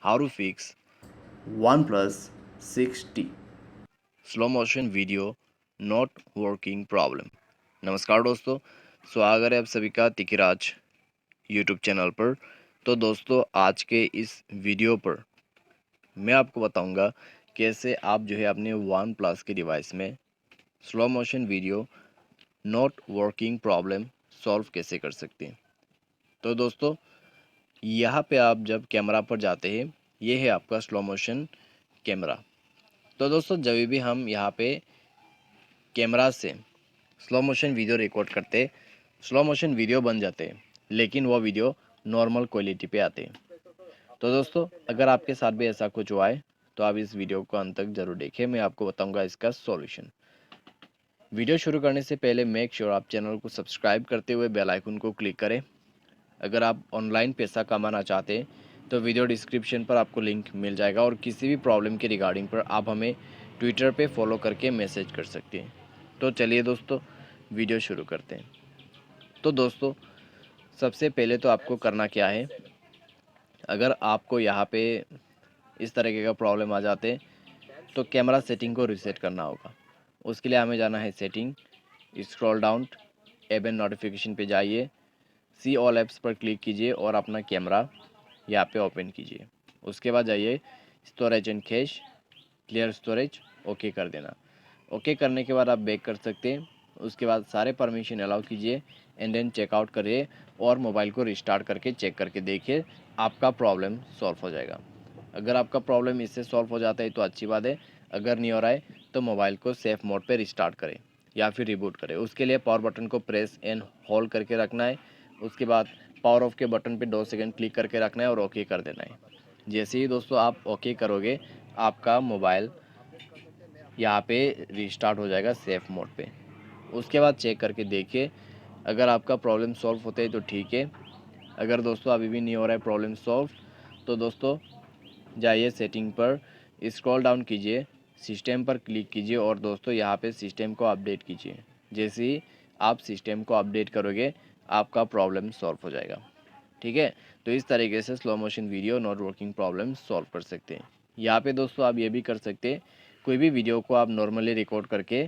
how to fix OnePlus 6T. Slow motion video not working problem. नमस्कार दोस्तों, स्वागत है आप सभी का तिकिराज यूट्यूब चैनल पर। तो दोस्तों, आज के इस वीडियो पर मैं आपको बताऊंगा कैसे आप जो है अपने वन प्लस के डिवाइस में slow motion video not working problem solve कैसे कर सकते हैं। तो दोस्तों, यहाँ पे आप जब कैमरा पर जाते हैं, ये है आपका स्लो मोशन कैमरा। तो दोस्तों, जब भी हम यहाँ पे कैमरा से स्लो मोशन वीडियो रिकॉर्ड करते, स्लो मोशन वीडियो बन जाते हैं, लेकिन वो वीडियो नॉर्मल क्वालिटी पे आते हैं। तो दोस्तों, अगर आपके साथ भी ऐसा कुछ हुआ है तो आप इस वीडियो को अंत तक जरूर देखें, मैं आपको बताऊंगा इसका सॉल्यूशन। वीडियो शुरू करने से पहले मेक श्योर आप चैनल को सब्सक्राइब करते हुए बेल आइकन को क्लिक करें। अगर आप ऑनलाइन पैसा कमाना चाहते हैं तो वीडियो डिस्क्रिप्शन पर आपको लिंक मिल जाएगा और किसी भी प्रॉब्लम के रिगार्डिंग पर आप हमें ट्विटर पे फॉलो करके मैसेज कर सकते हैं। तो चलिए दोस्तों, वीडियो शुरू करते हैं। तो दोस्तों, सबसे पहले तो आपको करना क्या है, अगर आपको यहाँ पे इस तरीके का प्रॉब्लम आ जाते तो कैमरा सेटिंग को रीसेट करना होगा। उसके लिए हमें जाना है setting, scroll down, app and notification पे जाइए, सी ऑल ऐप्स पर क्लिक कीजिए और अपना कैमरा यहाँ पे ओपन कीजिए। उसके बाद जाइए storage and cash, clear storage, okay कर देना। ओके करने के बाद आप बैक कर सकते हैं। उसके बाद सारे परमिशन अलाउ कीजिए एंड देन चेकआउट करिए और मोबाइल को रिस्टार्ट करके चेक करके देखिए, आपका प्रॉब्लम सॉल्व हो जाएगा। अगर आपका प्रॉब्लम इससे सॉल्व हो जाता है तो अच्छी बात है, अगर नहीं हो रहा है तो मोबाइल को सेफ मोड पे रिस्टार्ट करें या फिर रिबूट करें। उसके लिए पावर बटन को प्रेस एंड होल्ड करके रखना है। उसके बाद पावर ऑफ के बटन पे 2 सेकंड क्लिक करके रखना है और ओके कर देना है। जैसे ही दोस्तों आप ओके करोगे, आपका मोबाइल यहाँ पे रिस्टार्ट हो जाएगा सेफ मोड पे। उसके बाद चेक करके देखिए, अगर आपका प्रॉब्लम सॉल्व होता है तो ठीक है। अगर दोस्तों अभी भी नहीं हो रहा है प्रॉब्लम सॉल्व, तो दोस्तों जाइए सेटिंग पर, स्क्रॉल डाउन कीजिए, सिस्टम पर क्लिक कीजिए और दोस्तों यहाँ पे सिस्टम को अपडेट कीजिए। जैसे ही आप सिस्टम को अपडेट करोगे, आपका प्रॉब्लम सॉल्व हो जाएगा। ठीक है, तो इस तरीके से slow motion video not working problem solve कर सकते हैं। यहाँ पे दोस्तों आप ये भी कर सकते हैं, कोई भी वीडियो को आप नॉर्मली रिकॉर्ड करके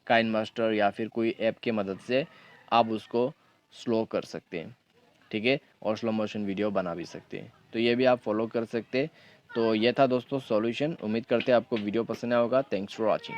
काइन मास्टर या फिर कोई ऐप के मदद से आप उसको स्लो कर सकते हैं। ठीक है, और स्लो मोशन वीडियो बना भी सकते हैं। तो ये भी आप फॉलो कर सकते हैं। तो ये था दोस्तों सॉल्यूशन। उम्मीद करते हैं आपको वीडियो पसंद आया होगा। Thanks for watching.